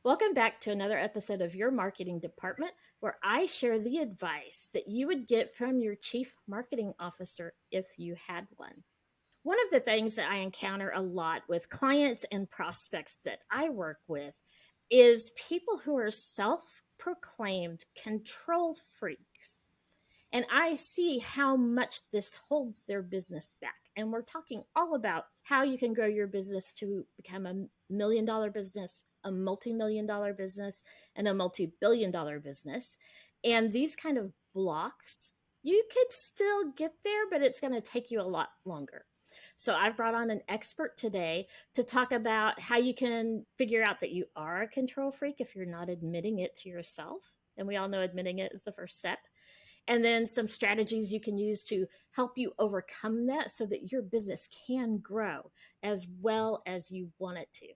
Welcome back to another episode of Your Marketing Department, where I share the advice that you would get from your chief marketing officer if you had one. One of the things that I encounter a lot with clients and prospects that I work with is people who are self proclaimed control freaks. And I see how much this holds their business back. And we're talking all about how you can grow your business to become a $1 million business, a multi-million dollar business, and a multi-billion dollar business. And these kind of blocks, you could still get there, but it's going to take you a lot longer. So I've brought on an expert today to talk about how you can figure out that you are a control freak if you're not admitting it to yourself. And we all know admitting it is the first step, and then some strategies you can use to help you overcome that so that your business can grow as well as you want it to.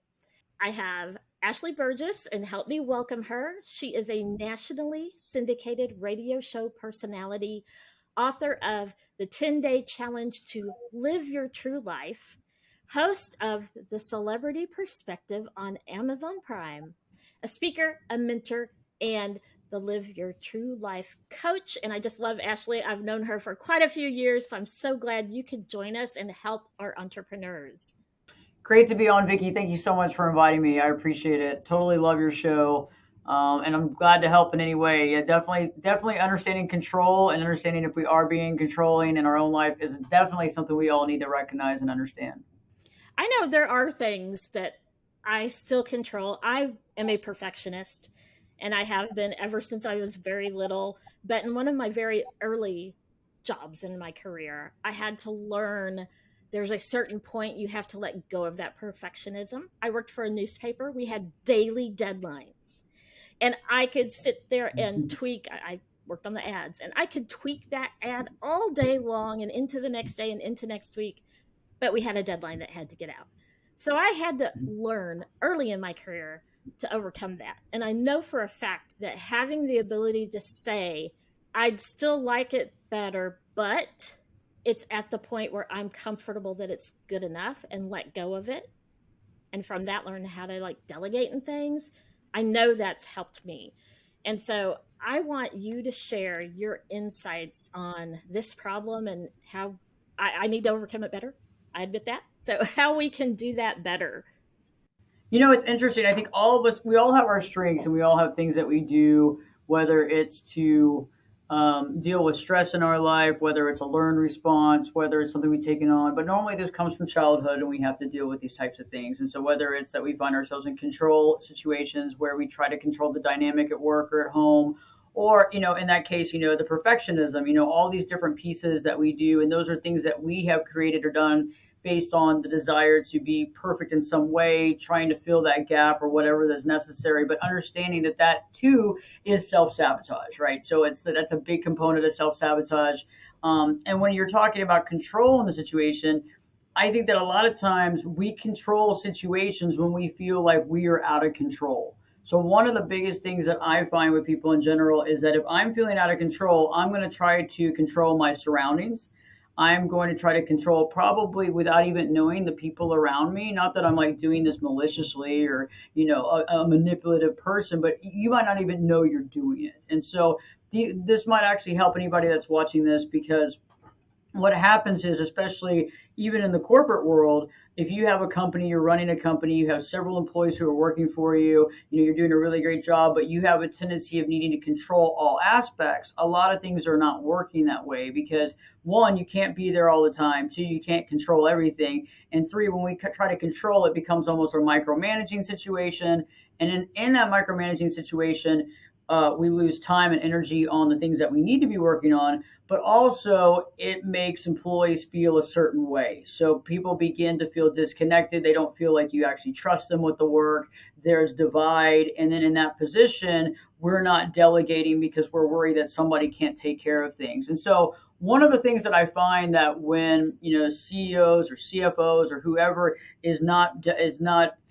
I have Ashley Berges, and help me welcome her. She is a nationally syndicated radio show personality, author of the 10-Day Challenge to Live Your True Life, host of The Celebrity Perspective on Amazon Prime, a speaker, a mentor, and the Live Your True Life coach. And I just love Ashley. I've known her for quite a few years, so I'm so glad you could join us and help our entrepreneurs. Great to be on, Vicky. Thank you so much for inviting me. I appreciate it. Totally love your show. And I'm glad to help in any way. Yeah, definitely understanding control and understanding if we are being controlling in our own life is definitely something we all need to recognize and understand. I know there are things that I still control. I am a perfectionist, and I have been ever since I was very little. But in one of my very early jobs in my career, I had to learn there's a certain point you have to let go of that perfectionism. I worked for a newspaper, we had daily deadlines, and I could sit there and tweak. I worked on the ads, and I could tweak that ad all day long and into the next day and into next week, but we had a deadline that had to get out. So I had to learn early in my career to overcome that. And I know for a fact that having the ability to say, I'd still like it better, but it's at the point where I'm comfortable that it's good enough and let go of it. And from that, learn how to like delegate and things. I know that's helped me. And so I want you to share your insights on this problem and how I need to overcome it better. I admit that. So how we can do that better. It's interesting. I think all of us, we all have our strengths and we all have things that we do, whether it's to deal with stress in our life, whether it's a learned response, whether it's something we've taken on. But normally this comes from childhood and we have to deal with these types of things. And so whether it's that we find ourselves in control situations where we try to control the dynamic at work or at home, or, in that case, the perfectionism, all these different pieces that we do. And those are things that we have created or done based on the desire to be perfect in some way, trying to fill that gap or whatever that's necessary, but understanding that that too is self-sabotage, right? So that's a big component of self-sabotage. And when you're talking about control in the situation, I think that a lot of times we control situations when we feel like we are out of control. So one of the biggest things that I find with people in general is that if I'm feeling out of control, I'm going to try to control my surroundings. I'm going to try to control probably without even knowing the people around me. Not that I'm like doing this maliciously or, a manipulative person, but you might not even know you're doing it. And so this might actually help anybody that's watching this because what happens is, especially even in the corporate world, if you have a company, you're running a company, you have several employees who are working for you, you're doing a really great job, but you have a tendency of needing to control all aspects. A lot of things are not working that way because one, you can't be there all the time. Two, you can't control everything. And three, when we try to control, it becomes almost a micromanaging situation. And in that micromanaging situation, we lose time and energy on the things that we need to be working on, but also it makes employees feel a certain way. So people begin to feel disconnected. They don't feel like you actually trust them with the work. There's divide. And then in that position, we're not delegating because we're worried that somebody can't take care of things. And so one of the things that I find that when, CEOs or CFOs or whoever is not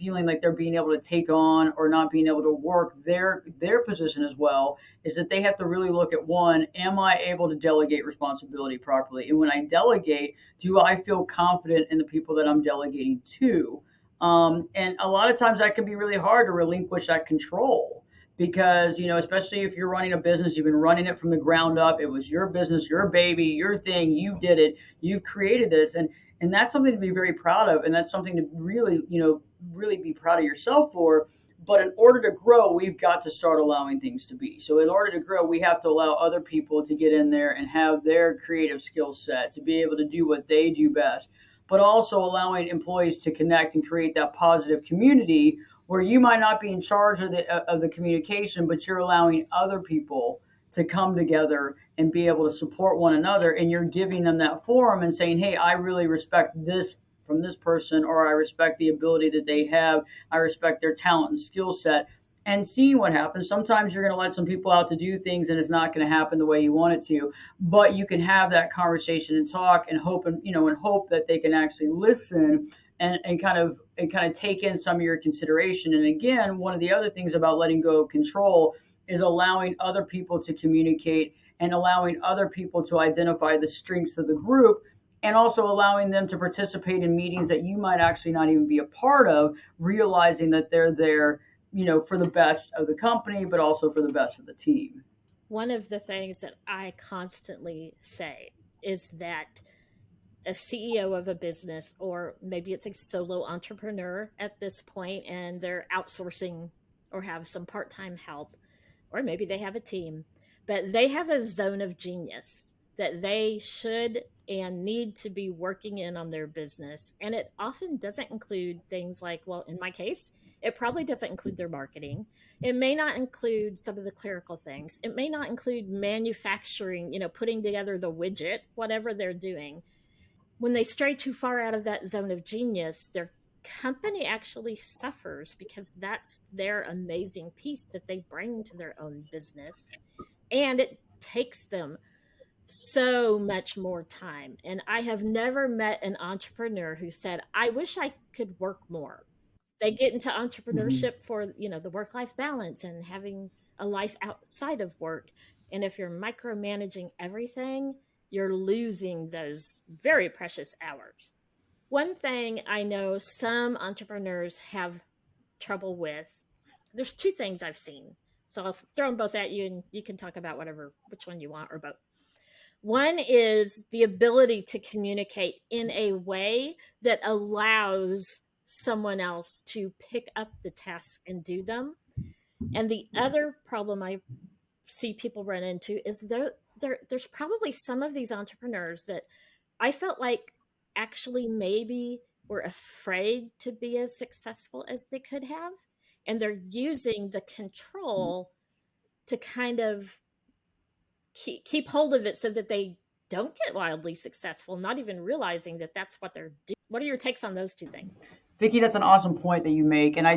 feeling like they're being able to take on or not being able to work their position as well is that they have to really look at one, am I able to delegate responsibility properly? And when I delegate, do I feel confident in the people that I'm delegating to? And a lot of times that can be really hard to relinquish that control because, especially if you're running a business, you've been running it from the ground up. It was your business, your baby, your thing. You did it. You've created this. And that's something to be very proud of. And that's something to really, really be proud of yourself for. But in order to grow, we've got to start allowing things to be. So in order to grow, we have to allow other people to get in there and have their creative skill set to be able to do what they do best, but also allowing employees to connect and create that positive community where you might not be in charge of the communication, but you're allowing other people to come together and be able to support one another, and you're giving them that forum and saying, hey, I really respect this from this person, or I respect the ability that they have, I respect their talent and skill set, and seeing what happens. Sometimes you're going to let some people out to do things and it's not going to happen the way you want it to, but you can have that conversation and talk and hope, and hope that they can actually listen and kind of take in some of your consideration. And again, one of the other things about letting go of control is allowing other people to communicate and allowing other people to identify the strengths of the group, and also allowing them to participate in meetings that you might actually not even be a part of, realizing that they're there, for the best of the company, but also for the best of the team. One of the things that I constantly say is that a CEO of a business, or maybe it's a solo entrepreneur at this point and they're outsourcing or have some part time help, or maybe they have a team, but they have a zone of genius that they should and need to be working in on their business. And it often doesn't include things like, well, in my case, it probably doesn't include their marketing. It may not include some of the clerical things. It may not include manufacturing, putting together the widget, whatever they're doing. When they stray too far out of that zone of genius, their company actually suffers because that's their amazing piece that they bring to their own business. And it takes them so much more time. And I have never met an entrepreneur who said, I wish I could work more. They get into Mm-hmm. entrepreneurship for, the work-life balance and having a life outside of work. And if you're micromanaging everything, you're losing those very precious hours. One thing I know some entrepreneurs have trouble with, there's two things I've seen. So I'll throw them both at you and you can talk about whatever, which one you want or both. One is the ability to communicate in a way that allows someone else to pick up the tasks and do them. And the other problem I see people run into is there's probably some of these entrepreneurs that I felt like actually maybe were afraid to be as successful as they could have. And they're using the control to kind of keep hold of it so that they don't get wildly successful, not even realizing that that's what they're doing. What are your takes on those two things? Vicky, that's an awesome point that you make, and I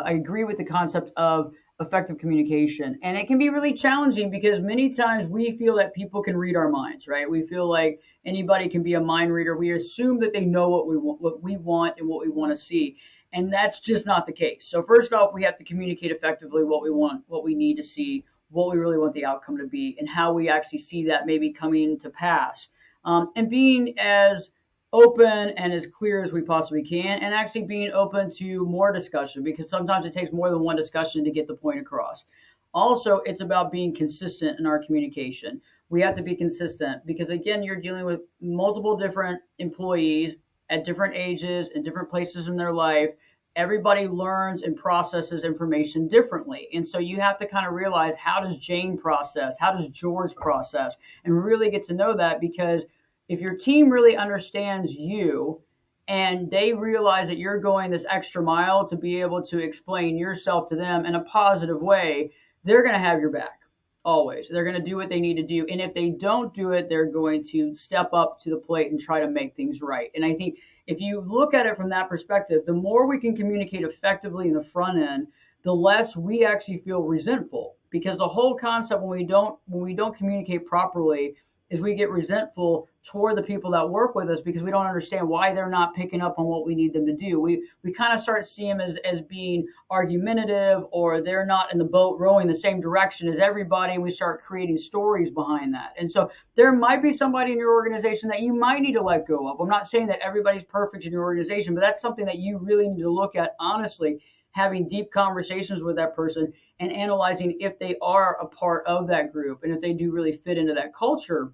agree with the concept of effective communication, and it can be really challenging because many times we feel that people can read our minds, right? We feel like anybody can be a mind reader. We assume that they know what we want, and what we want to see, and that's just not the case. So first off, we have to communicate effectively what we want, what we need to see, what we really want the outcome to be, and how we actually see that maybe coming to pass, and being as open and as clear as we possibly can, and actually being open to more discussion because sometimes it takes more than one discussion to get the point across. Also, it's about being consistent in our communication. We have to be consistent because, again, you're dealing with multiple different employees at different ages and different places in their life. Everybody learns and processes information differently. And so you have to kind of realize, how does Jane process? How does George process? And really get to know that, because if your team really understands you and they realize that you're going this extra mile to be able to explain yourself to them in a positive way, they're going to have your back always. They're going to do what they need to do. And if they don't do it, they're going to step up to the plate and try to make things right. And I think if you look at it from that perspective, the more we can communicate effectively in the front end, the less we actually feel resentful, because the whole concept, when we don't communicate properly, is we get resentful toward the people that work with us because we don't understand why they're not picking up on what we need them to do. We kind of start seeing them as being argumentative, or they're not in the boat rowing the same direction as everybody. And we start creating stories behind that. And so there might be somebody in your organization that you might need to let go of. I'm not saying that everybody's perfect in your organization, but that's something that you really need to look at honestly, having deep conversations with that person and analyzing if they are a part of that group and if they do really fit into that culture.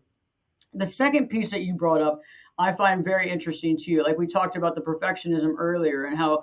The second piece that you brought up, I find very interesting too. Like we talked about the perfectionism earlier and how,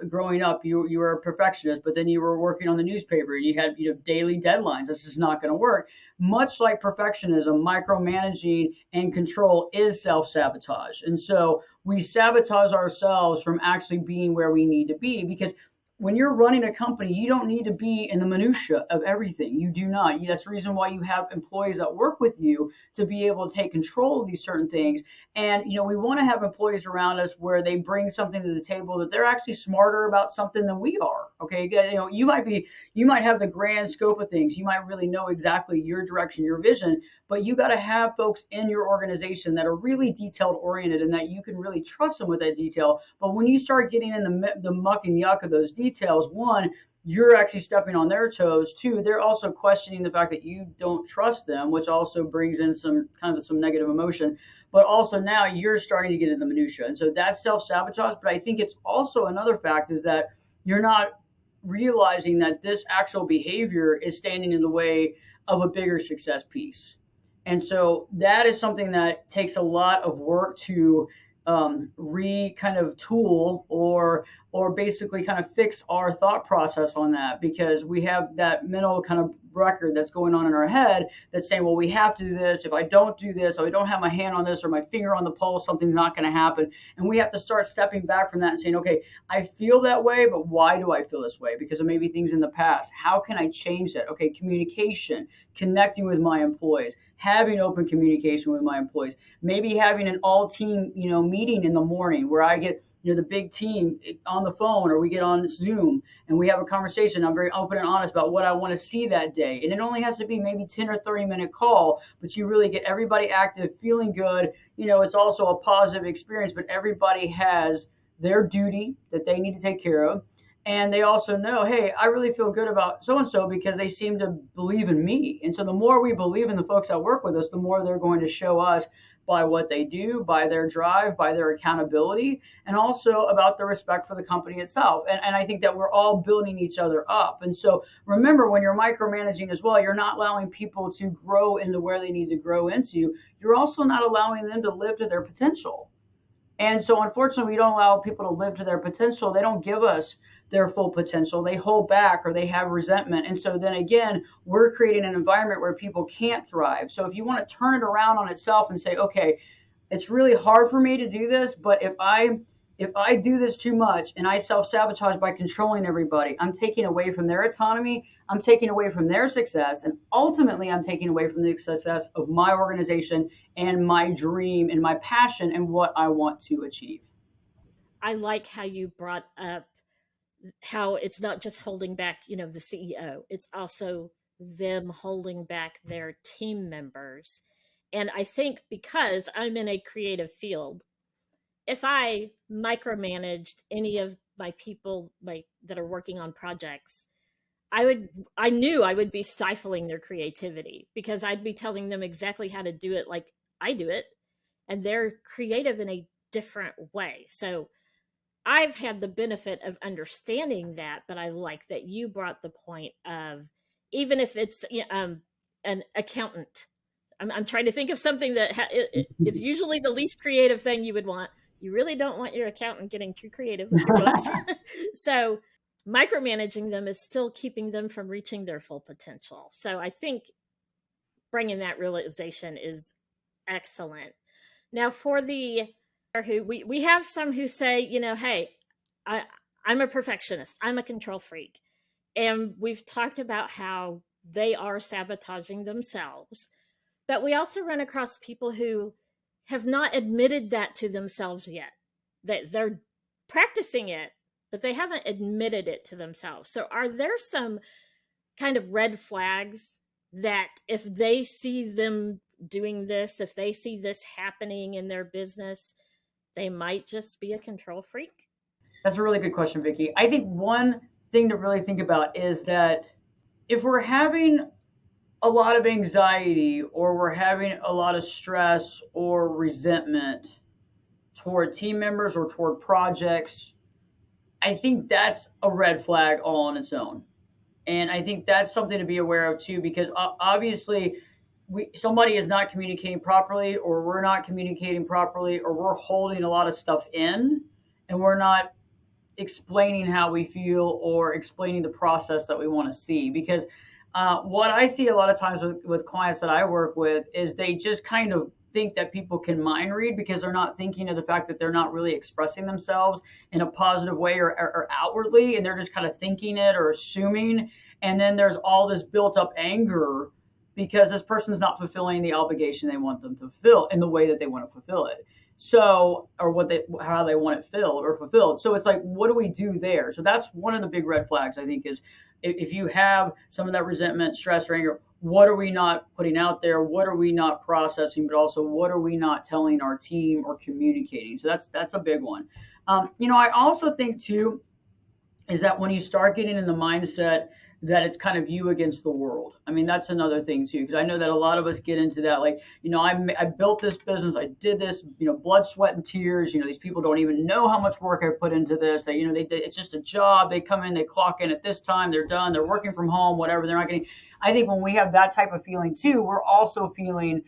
growing up, you were a perfectionist, but then you were working on the newspaper and you had, daily deadlines. This is not going to work. Much like perfectionism, micromanaging and control is self-sabotage. And so we sabotage ourselves from actually being where we need to be, because when you're running a company, you don't need to be in the minutia of everything. You do not. That's the reason why you have employees that work with you, to be able to take control of these certain things. And, we want to have employees around us where they bring something to the table that they're actually smarter about something than we are. Okay. You might have the grand scope of things. You might really know exactly your direction, your vision, but you got to have folks in your organization that are really detailed oriented and that you can really trust them with that detail. But when you start getting in the muck and yuck of those details, one, you're actually stepping on their toes. Two, they're also questioning the fact that you don't trust them, which also brings in some negative emotion. But also now you're starting to get in the minutia. And so that's self-sabotage. But I think it's also another fact is that you're not realizing that this actual behavior is standing in the way of a bigger success piece. And so that is something that takes a lot of work to kind of tool or basically kind of fix our thought process on that, because we have that mental kind of record that's going on in our head that's saying, well, we have to do this. If I don't do this, or I don't have my hand on this or my finger on the pulse, something's not going to happen. And we have to start stepping back from that and saying, okay, I feel that way, but why do I feel this way? Because of maybe things in the past. How can I change that? Okay, communication, connecting with my employees, having open communication with my employees, maybe having an all team, meeting in the morning where I get, the big team on the phone, or we get on Zoom and we have a conversation. I'm very open and honest about what I want to see that day. And it only has to be maybe 10 or 30-minute call, but you really get everybody active, feeling good. It's also a positive experience, but everybody has their duty that they need to take care of. And they also know, hey, I really feel good about so-and-so because they seem to believe in me. And so the more we believe in the folks that work with us, the more they're going to show us by what they do, by their drive, by their accountability, and also about the respect for the company itself. And I think that we're all building each other up. And so remember, when you're micromanaging as well, you're not allowing people to grow into where they need to grow into. You're also not allowing them to live to their potential. And so unfortunately, we don't allow people to live to their potential. They don't give us their full potential. They hold back or they have resentment. And so then again, we're creating an environment where people can't thrive. So if you want to turn it around on itself and say, okay, it's really hard for me to do this, but if I do this too much and I self-sabotage by controlling everybody, I'm taking away from their autonomy, I'm taking away from their success, and ultimately I'm taking away from the success of my organization and my dream and my passion and what I want to achieve. I like how you brought up how it's not just holding back, the CEO, it's also them holding back their team members. And I think because I'm in a creative field, if I micromanaged any of my people that are working on projects, I knew I would be stifling their creativity, because I'd be telling them exactly how to do it like I do it, and they're creative in a different way. So I've had the benefit of understanding that, but I like that you brought the point of, even if it's an accountant. I'm trying to think of something that it's usually the least creative thing you would want. You really don't want your accountant getting too creative with your books. So micromanaging them is still keeping them from reaching their full potential. So I think bringing that realization is excellent. Now, for the who we have some who say, hey, I'm a perfectionist, I'm a control freak, and we've talked about how they are sabotaging themselves. But we also run across people who have not admitted that to themselves yet. That they're practicing it, but they haven't admitted it to themselves. So are there some kind of red flags that if they see them doing this, if they see this happening in their business, they might just be a control freak? That's a really good question, Vicky. I think one thing to really think about is that if we're having a lot of anxiety or we're having a lot of stress or resentment toward team members or toward projects, I think that's a red flag all on its own. And I think that's something to be aware of too, because obviously somebody is not communicating properly, or we're not communicating properly, or we're holding a lot of stuff in and we're not explaining how we feel or explaining the process that we want to see. Because what I see a lot of times with clients that I work with is they just kind of think that people can mind read because they're not thinking of the fact that they're not really expressing themselves in a positive way or outwardly, and they're just kind of thinking it or assuming. And then there's all this built up anger because this person's not fulfilling the obligation they want them to fulfill in the way that they want to fulfill it. So, or how they want it filled or fulfilled. So it's like, what do we do there? So that's one of the big red flags, I think, is if you have some of that resentment, stress, or anger, what are we not putting out there? What are we not processing? But also, what are we not telling our team or communicating? So that's a big one. I also think too is that when you start getting in the mindset that it's kind of you against the world. I mean, that's another thing too, because I know that a lot of us get into that. Like, I built this business, I did this, blood, sweat, and tears. These people don't even know how much work I put into this. It's just a job. They come in, they clock in at this time, they're done, they're working from home, whatever. They're not getting. I think when we have that type of feeling too, we're also feeling.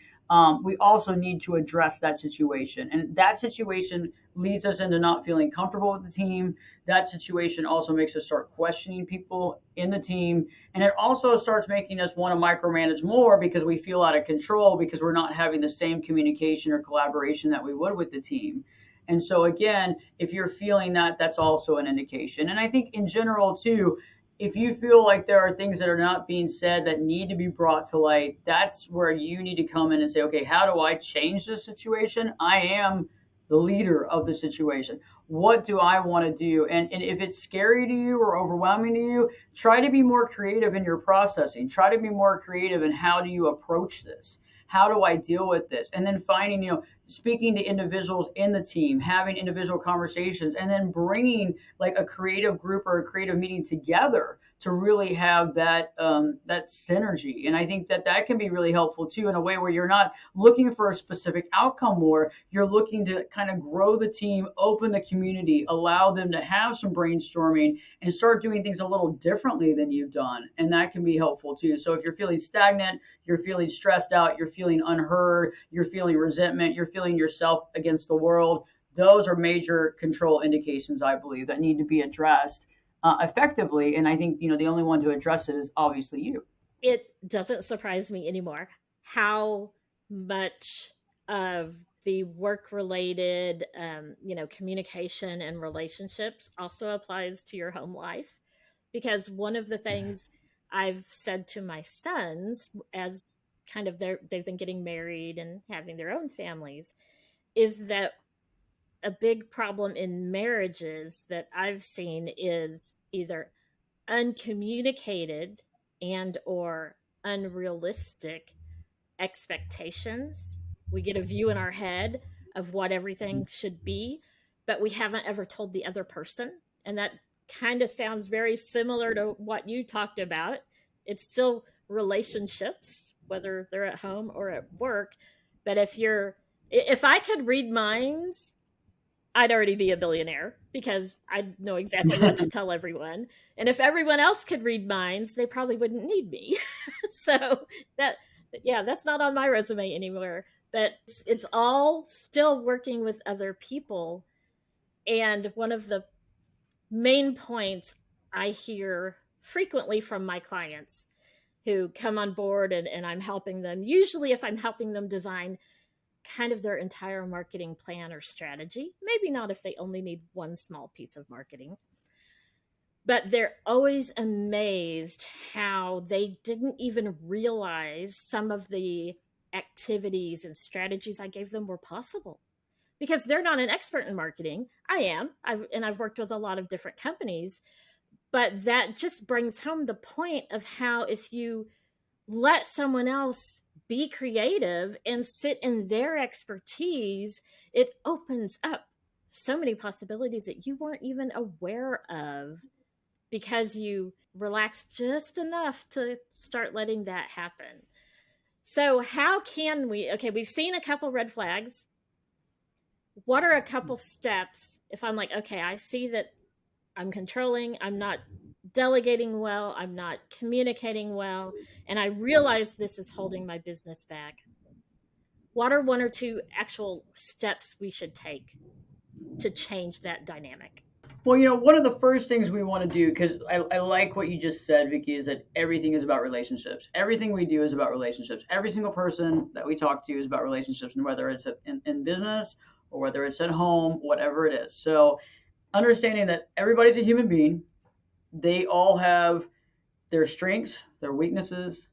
We also need to address that situation, and that situation leads us into not feeling comfortable with the team. That situation also makes us start questioning people in the team. And it also starts making us want to micromanage more because we feel out of control because we're not having the same communication or collaboration that we would with the team. And so, again, if you're feeling that, that's also an indication. And I think in general, too, if you feel like there are things that are not being said that need to be brought to light, that's where you need to come in and say, okay, how do I change this situation? I am the leader of the situation. What do I want to do? And if it's scary to you or overwhelming to you, try to be more creative in your processing. Try to be more creative in how do you approach this? How do I deal with this? And then finding, speaking to individuals in the team, having individual conversations, and then bringing like a creative group or a creative meeting together to really have that synergy. And I think that can be really helpful too, in a way where you're not looking for a specific outcome more. You're looking to kind of grow the team, open the community, allow them to have some brainstorming and start doing things a little differently than you've done. And that can be helpful too. So if you're feeling stagnant, you're feeling stressed out, you're feeling unheard, you're feeling resentment, you're feeling yourself against the world, those are major control indications, I believe, that need to be addressed effectively. And I think, the only one to address it is obviously you. It doesn't surprise me anymore how much of the work related, communication and relationships also applies to your home life. Because one of the things I've said to my sons as kind of they've been getting married and having their own families is that a big problem in marriages that I've seen is either uncommunicated and or unrealistic expectations. We get a view in our head of what everything should be, but we haven't ever told the other person. And that kind of sounds very similar to what you talked about. It's still relationships, whether they're at home or at work. But if I could read minds, I'd already be a billionaire because I'd know exactly what to tell everyone. And if everyone else could read minds, they probably wouldn't need me. So that, yeah, that's not on my resume anymore. But it's all still working with other people. And one of the main points I hear frequently from my clients who come on board and I'm helping them, usually if I'm helping them design kind of their entire marketing plan or strategy, maybe not if they only need one small piece of marketing, but they're always amazed how they didn't even realize some of the activities and strategies I gave them were possible because they're not an expert in marketing. I am. I've worked with a lot of different companies, but that just brings home the point of how if you let someone else be creative and sit in their expertise, it opens up so many possibilities that you weren't even aware of because you relaxed just enough to start letting that happen. So, how can we? Okay, we've seen a couple red flags. What are a couple steps if I'm like, okay, I see that I'm controlling, I'm not delegating well, I'm not communicating well, and I realize this is holding my business back? What are one or two actual steps we should take to change that dynamic? Well, one of the first things we want to do, because I like what you just said, Vicky, is that everything is about relationships. Everything we do is about relationships. Every single person that we talk to is about relationships, and whether it's in business or whether it's at home, whatever it is. So, understanding that everybody's a human being, they all have their strengths, their weaknesses.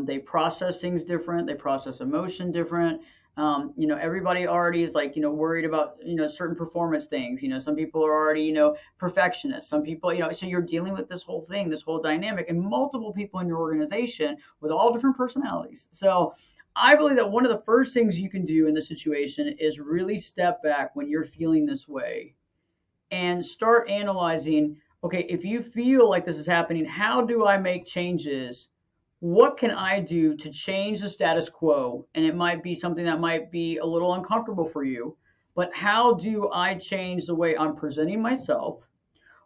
They process things different. They process emotion different. Everybody already is like, worried about, certain performance things. Some people are already, perfectionists. Some people, so you're dealing with this whole thing, this whole dynamic, and multiple people in your organization with all different personalities. So I believe that one of the first things you can do in this situation is really step back when you're feeling this way and start analyzing, okay, if you feel like this is happening, how do I make changes? What can I do to change the status quo? And it might be something that might be a little uncomfortable for you, but how do I change the way I'm presenting myself?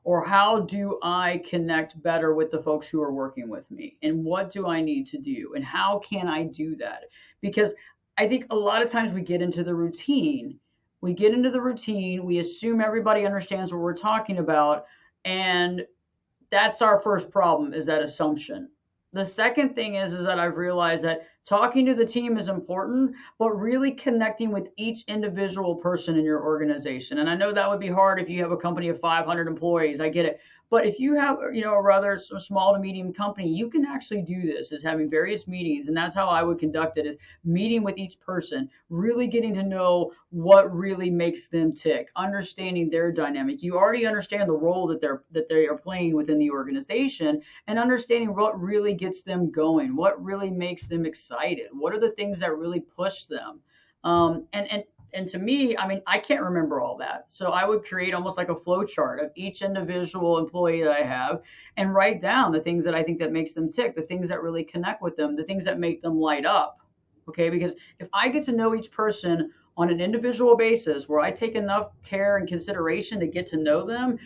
Or how do I connect better with the folks who are working with me? And what do I need to do? And how can I do that? Because I think a lot of times we get into the routine. We assume everybody understands what we're talking about. And that's our first problem, is that assumption. The second thing is that I've realized that talking to the team is important, but really connecting with each individual person in your organization. And I know that would be hard if you have a company of 500 employees. I get it. But if you have, a rather small to medium company, you can actually do this, is having various meetings. And that's how I would conduct it, is meeting with each person, really getting to know what really makes them tick, understanding their dynamic. You already understand the role that they are playing within the organization, and understanding what really gets them going, what really makes them excited, what are the things that really push them. And to me, I mean, I can't remember all that. So I would create almost like a flow chart of each individual employee that I have and write down the things that I think that makes them tick, the things that really connect with them, the things that make them light up. Okay, because if I get to know each person on an individual basis, where I take enough care and consideration to get to know them,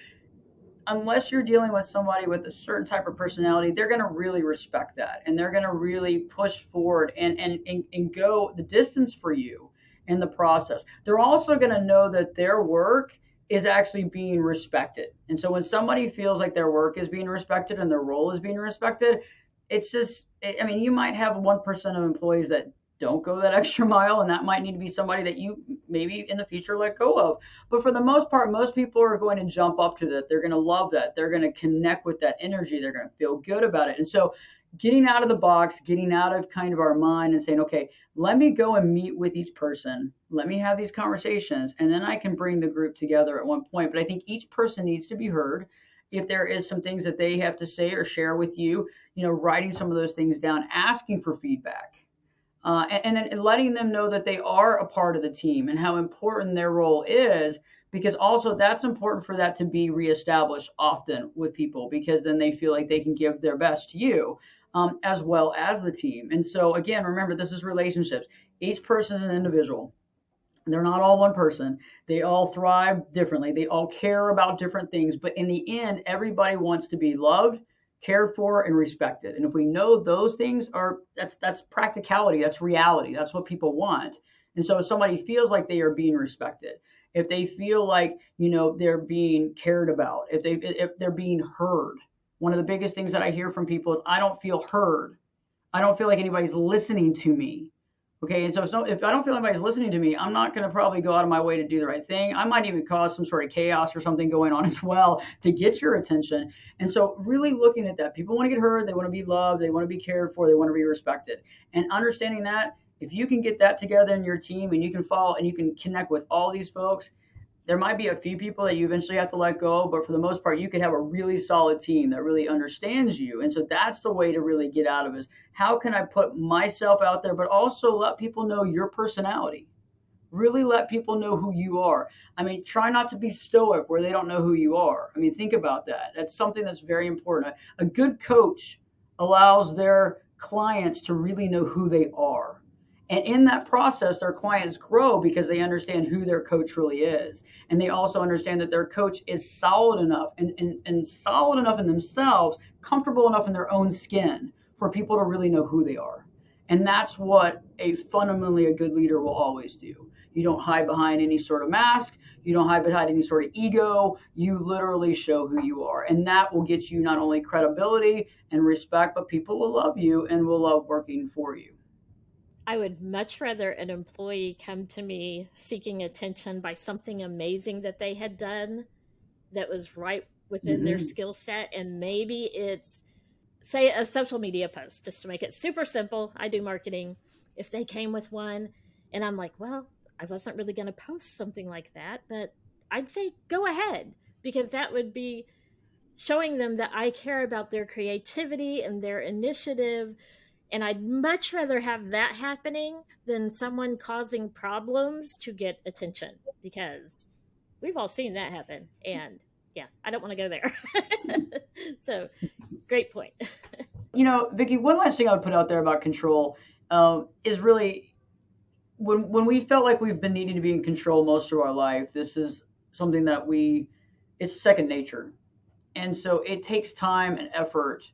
unless you're dealing with somebody with a certain type of personality, they're going to really respect that, and they're going to really push forward and go the distance for you in the process. They're also going to know that their work is actually being respected. And so when somebody feels like their work is being respected and their role is being respected, it's just, I mean, you might have 1% of employees that don't go that extra mile, and that might need to be somebody that you maybe in the future let go of. But for the most part, most people are going to jump up to that. They're going to love that. They're going to connect with that energy. They're going to feel good about it. And so getting out of the box, getting out of kind of our mind and saying, okay, let me go and meet with each person. Let me have these conversations, and then I can bring the group together at one point. But I think each person needs to be heard. If there is some things that they have to say or share with you, writing some of those things down, asking for feedback. And then letting them know that they are a part of the team and how important their role is, because also that's important for that to be reestablished often with people, because then they feel like they can give their best to you, as well as the team. And so, again, remember, this is relationships. Each person is an individual. They're not all one person. They all thrive differently. They all care about different things. But in the end, everybody wants to be loved, cared for, and respected. And if we know those things that's practicality, that's reality, that's what people want. And so if somebody feels like they are being respected, if they feel like, they're being cared about, if they're being heard. One of the biggest things that I hear from people is, I don't feel heard. I don't feel like anybody's listening to me. Okay, and so if I don't feel anybody's listening to me, I'm not going to probably go out of my way to do the right thing. I might even cause some sort of chaos or something going on as well to get your attention. And so really looking at that, people want to get heard, they want to be loved, they want to be cared for, they want to be respected. And understanding that, if you can get that together in your team and you can follow and you can connect with all these folks, There might be a few people that you eventually have to let go, but for the most part, you could have a really solid team that really understands you. And so that's the way to really get out of it, is how can I put myself out there, but also let people know your personality? Really let people know who you are. I mean, try not to be stoic where they don't know who you are. I mean, think about that. That's something that's very important. A good coach allows their clients to really know who they are. And in that process, their clients grow because they understand who their coach really is. And they also understand that their coach is solid enough and solid enough in themselves, comfortable enough in their own skin for people to really know who they are. And that's what fundamentally a good leader will always do. You don't hide behind any sort of mask. You don't hide behind any sort of ego. You literally show who you are. And that will get you not only credibility and respect, but people will love you and will love working for you. I would much rather an employee come to me seeking attention by something amazing that they had done that was right within their Mm-hmm. skill set. And maybe it's, say, a social media post, just to make it super simple. I do marketing. If they came with one and I'm like, well, I wasn't really going to post something like that, but I'd say go ahead, because that would be showing them that I care about their creativity and their initiative. And I'd much rather have that happening than someone causing problems to get attention, because we've all seen that happen. And yeah, I don't want to go there. So, great point. Vicki, one last thing I would put out there about control is really when we felt like we've been needing to be in control most of our life, this is something that it's second nature. And so it takes time and effort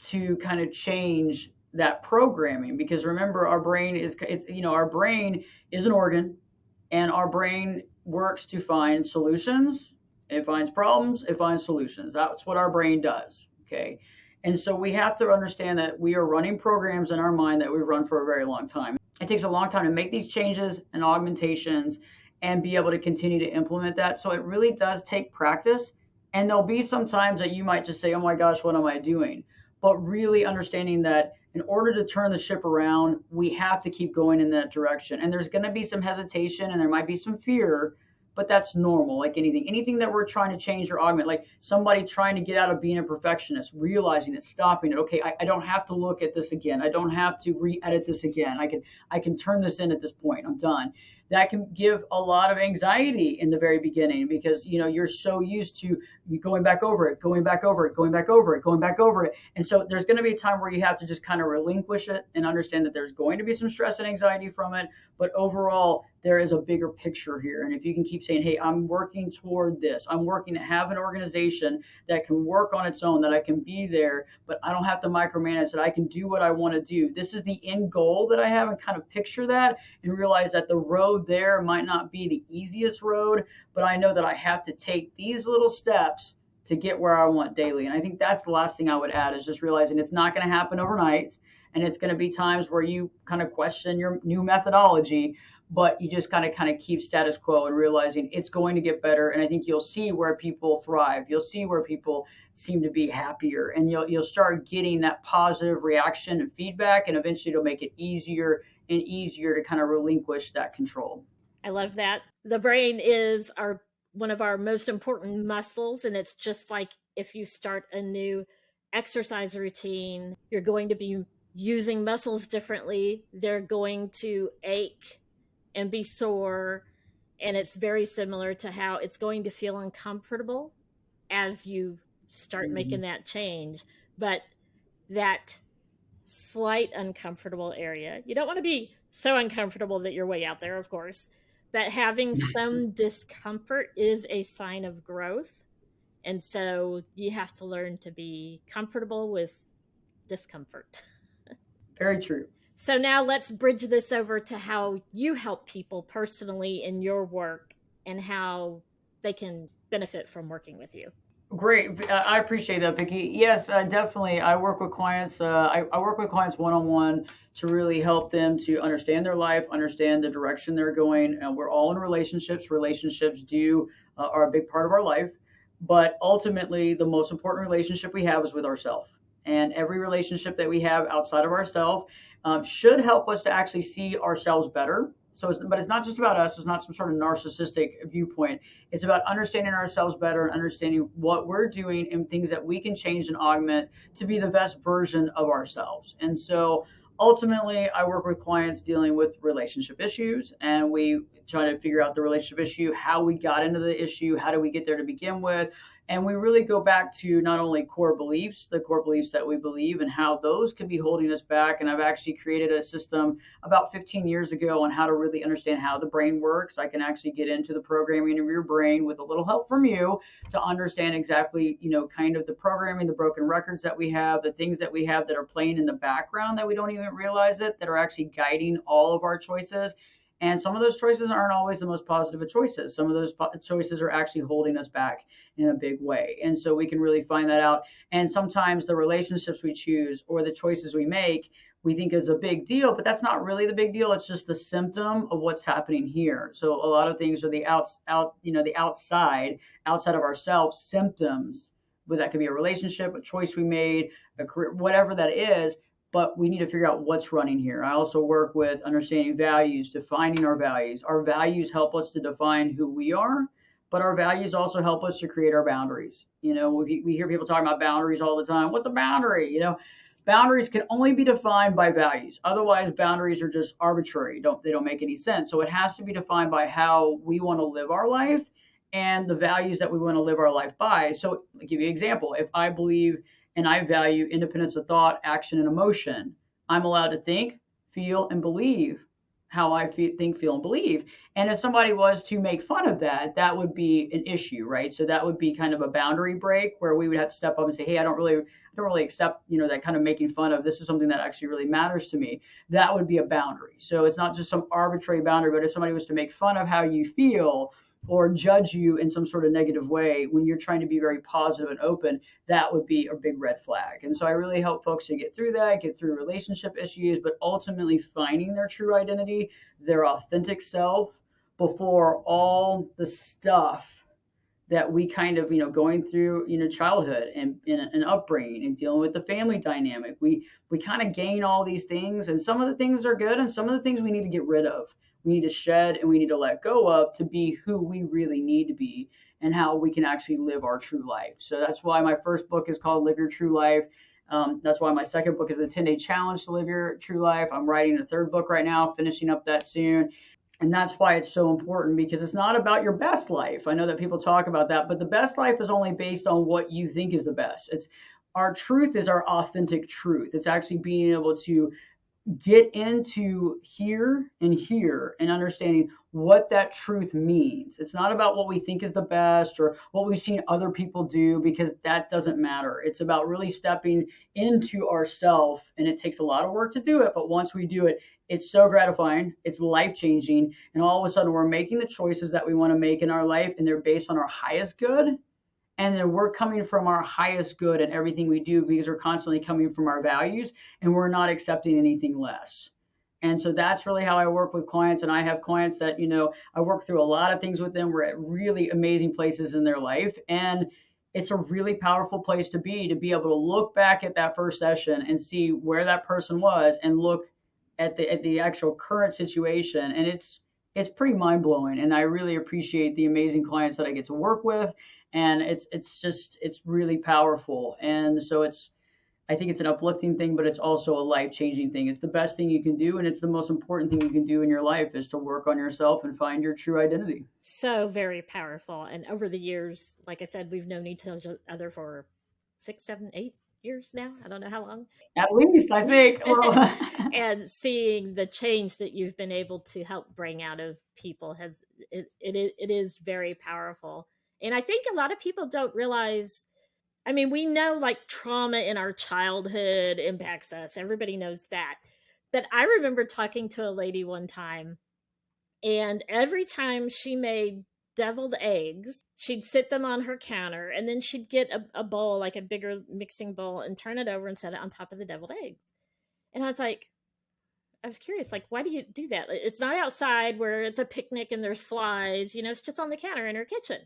to kind of change that programming, because remember, our brain is an organ, and our brain works to find solutions. It finds problems, it finds solutions. That's what our brain does. Okay. And so we have to understand that we are running programs in our mind that we've run for a very long time. It takes a long time to make these changes and augmentations and be able to continue to implement that. So it really does take practice. And there'll be some times that you might just say, oh my gosh, what am I doing? But really understanding that in order to turn the ship around, we have to keep going in that direction. And there's going to be some hesitation and there might be some fear, but that's normal. Like anything that we're trying to change or augment, like somebody trying to get out of being a perfectionist, realizing it, stopping it. Okay, I don't have to look at this again. I don't have to re-edit this again. I can turn this in at this point. I'm done. That can give a lot of anxiety in the very beginning, because you're so used to going back over it, going back over it, going back over it, going back over it. And so there's going to be a time where you have to just kind of relinquish it and understand that there's going to be some stress and anxiety from it. But overall, there is a bigger picture here. And if you can keep saying, hey, I'm working toward this, I'm working to have an organization that can work on its own, that I can be there, but I don't have to micromanage, that I can do what I want to do. This is the end goal that I have, and kind of picture that and realize that the road there might not be the easiest road, but I know that I have to take these little steps to get where I want daily. And I think that's the last thing I would add, is just realizing it's not going to happen overnight. And it's going to be times where you kind of question your new methodology, but you just kind of keep status quo and realizing it's going to get better. And I think you'll see where people thrive. You'll see where people seem to be happier, and you'll start getting that positive reaction and feedback, and eventually it'll make it easier and easier to kind of relinquish that control. I love that. The brain is our one of our most important muscles, and it's just like if you start a new exercise routine, you're going to be using muscles differently. They're going to ache and be sore, and it's very similar to how it's going to feel uncomfortable as you start making Mhm. that change. But that slight uncomfortable area, you don't want to be so uncomfortable that you're way out there, of course, but having some discomfort is a sign of growth. And so you have to learn to be comfortable with discomfort. Very true. So now let's bridge this over to how you help people personally in your work and how they can benefit from working with you. Great. I appreciate that, Vicki. Yes, definitely. I work with clients. I work with clients one-on-one to really help them to understand their life, understand the direction they're going. And we're all in relationships. Relationships are a big part of our life. But ultimately, the most important relationship we have is with ourselves. And every relationship that we have outside of ourselves should help us to actually see ourselves better. So, but it's not just about us. It's not some sort of narcissistic viewpoint. It's about understanding ourselves better and understanding what we're doing and things that we can change and augment to be the best version of ourselves. And so, ultimately, I work with clients dealing with relationship issues, and we try to figure out the relationship issue, how we got into the issue, how do we get there to begin with, and we really go back to not only core beliefs, the core beliefs that we believe, and how those can be holding us back. And I've actually created a system about 15 years ago on how to really understand how the brain works. I can actually get into the programming of your brain with a little help from you to understand exactly, kind of the programming, the broken records that we have, the things that we have that are playing in the background that we don't even realize it, that are actually guiding all of our choices. And some of those choices aren't always the most positive of choices. Some of those choices are actually holding us back in a big way. And so we can really find that out. And sometimes the relationships we choose or the choices we make, we think is a big deal, but that's not really the big deal. It's just the symptom of what's happening here. So a lot of things are the the outside of ourselves symptoms. But that could be a relationship, a choice we made, a career, whatever that is, but we need to figure out what's running here. I also work with understanding values, defining our values. Our values help us to define who we are, but our values also help us to create our boundaries. We hear people talking about boundaries all the time. What's a boundary? Boundaries can only be defined by values. Otherwise, boundaries are just arbitrary. They don't make any sense. So it has to be defined by how we want to live our life and the values that we want to live our life by. So I'll give you an example. If I believe and I value independence of thought, action, and emotion, I'm allowed to think, feel, and believe how I think, feel, and believe. And if somebody was to make fun of that, that would be an issue, right? So that would be kind of a boundary break where we would have to step up and say, "Hey, I don't really accept, that kind of making fun of. This is something that actually really matters to me." That would be a boundary. So it's not just some arbitrary boundary, but if somebody was to make fun of how you feel or judge you in some sort of negative way when you're trying to be very positive and open, that would be a big red flag. And so I really help folks to get through that, get through relationship issues, but ultimately finding their true identity, their authentic self before all the stuff that we kind of, going through, childhood and upbringing and dealing with the family dynamic. We kind of gain all these things, and some of the things are good and some of the things we need to get rid of. We need to shed and we need to let go of to be who we really need to be and how we can actually live our true life. So that's why my first book is called Live Your True Life. That's why my second book is the 10-day challenge to live your true life. I'm writing a third book right now, finishing up that soon. And that's why it's so important, because it's not about your best life. I know that people talk about that, but the best life is only based on what you think is the best. It's our truth is our authentic truth. It's actually being able to get into here and understanding what that truth means. It's not about what we think is the best or what we've seen other people do, because that doesn't matter. It's about really stepping into ourself, and it takes a lot of work to do it, but once we do it, it's so gratifying, it's life-changing, and all of a sudden we're making the choices that we want to make in our life, and they're based on our highest good. And then we're coming from our highest good in everything we do, because we're constantly coming from our values and we're not accepting anything less. And so that's really how I work with clients. And I have clients that, I work through a lot of things with them. We're at really amazing places in their life. And it's a really powerful place to be able to look back at that first session and see where that person was and look at the actual current situation. And it's pretty mind blowing. And I really appreciate the amazing clients that I get to work with. And it's really powerful. And so I think it's an uplifting thing, but it's also a life-changing thing. It's the best thing you can do, and it's the most important thing you can do in your life, is to work on yourself and find your true identity. So very powerful. And over the years, like I said, we've known each other for 6, 7, 8 years now. I don't know how long. At least, I think. And seeing the change that you've been able to help bring out of people it is very powerful. And I think a lot of people don't realize, I mean, we know like trauma in our childhood impacts us. Everybody knows that. But I remember talking to a lady one time, and every time she made deviled eggs, she'd sit them on her counter, and then she'd get a bowl, like a bigger mixing bowl, and turn it over and set it on top of the deviled eggs. And I was curious, like, why do you do that? It's not outside where it's a picnic and there's flies, it's just on the counter in her kitchen.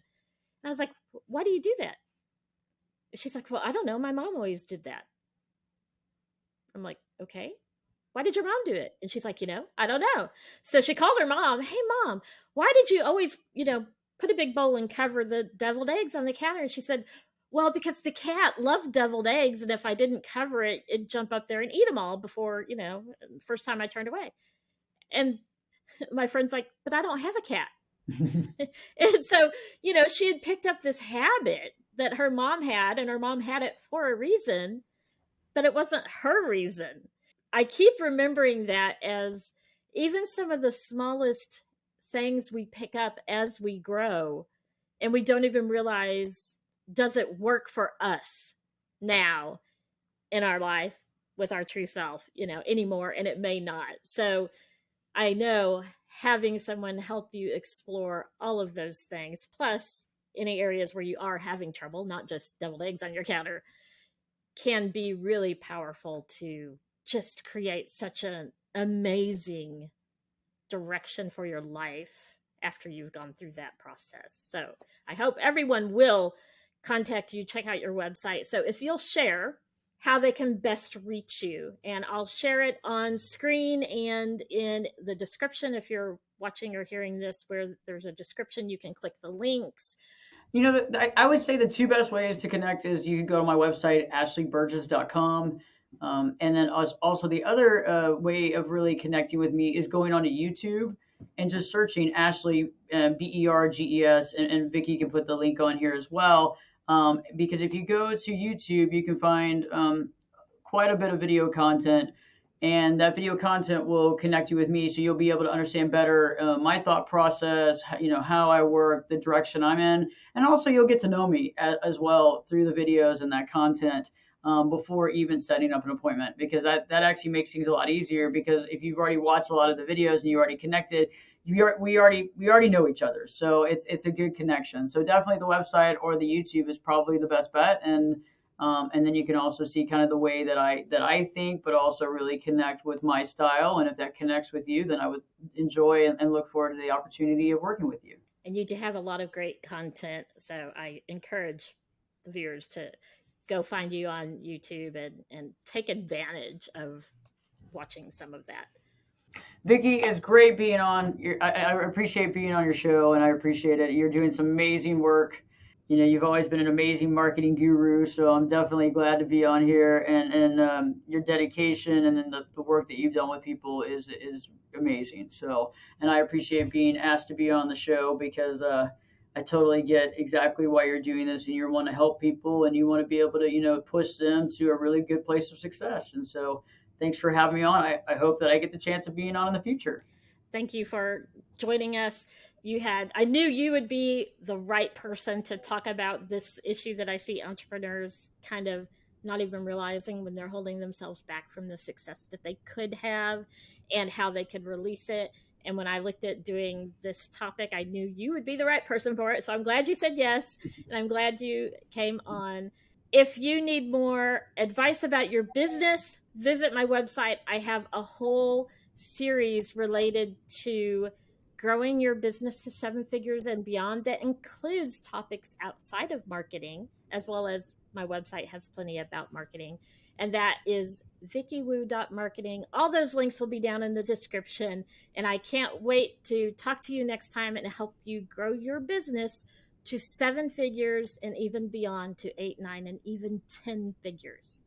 And I was like, why do you do that? She's like, well, I don't know. My mom always did that. I'm like, okay. why did your mom do it? And she's like, I don't know. So she called her mom. Hey, mom, why did you always, put a big bowl and cover the deviled eggs on the counter? And she said, well, because the cat loved deviled eggs. And if I didn't cover it, it'd jump up there and eat them all before, first time I turned away. And my friend's like, but I don't have a cat. And so, she had picked up this habit that her mom had, and her mom had it for a reason, but it wasn't her reason. I keep remembering that as even some of the smallest things we pick up as we grow, and we don't even realize, does it work for us now in our life with our true self, anymore? And it may not. So I know having someone help you explore all of those things, plus any areas where you are having trouble, not just deviled eggs on your counter, can be really powerful to just create such an amazing direction for your life after you've gone through that process. So I hope everyone will contact you, check out your website. So if you'll share how they can best reach you, and I'll share it on screen and in the description. If you're watching or hearing this where there's a description, you can click the links. I would say the two best ways to connect is you can go to my website, ashleyberges.com. And then also the other way of really connecting with me is going onto YouTube and just searching Ashley, Berges, and Vicky can put the link on here as well. Because if you go to YouTube, you can find quite a bit of video content, and that video content will connect you with me, so you'll be able to understand better my thought process, how I work, the direction I'm in, and also you'll get to know me as well through the videos and that content. Before even setting up an appointment, because that actually makes things a lot easier, because if you've already watched a lot of the videos and you already connected, we already know each other, so it's a good connection. So definitely the website or the YouTube is probably the best bet. And then you can also see kind of the way that I think, but also really connect with my style. And if that connects with you, then I would enjoy and look forward to the opportunity of working with you. And you do have a lot of great content, so I encourage the viewers to go find you on YouTube and take advantage of watching some of that. Vicky, it's great being on. I appreciate being on your show, and I appreciate it. You're doing some amazing work. You've always been an amazing marketing guru, so I'm definitely glad to be on here. And your dedication and then the work that you've done with people is amazing. So, and I appreciate being asked to be on the show, because I totally get exactly why you're doing this, and you want to help people and you want to be able to push them to a really good place of success. And so, thanks for having me on. I hope that I get the chance of being on in the future. Thank you for joining us. I knew you would be the right person to talk about this issue that I see entrepreneurs kind of not even realizing when they're holding themselves back from the success that they could have, and how they could release it. And when I looked at doing this topic, I knew you would be the right person for it. So I'm glad you said yes, and I'm glad you came on. If you need more advice about your business, visit my website. I have a whole series related to growing your business to 7 figures and beyond that includes topics outside of marketing, as well as my website has plenty about marketing. And that is vickywoo.marketing. All those links will be down in the description. And I can't wait to talk to you next time and help you grow your business to 7 figures and even beyond, to 8, 9, and even 10 figures.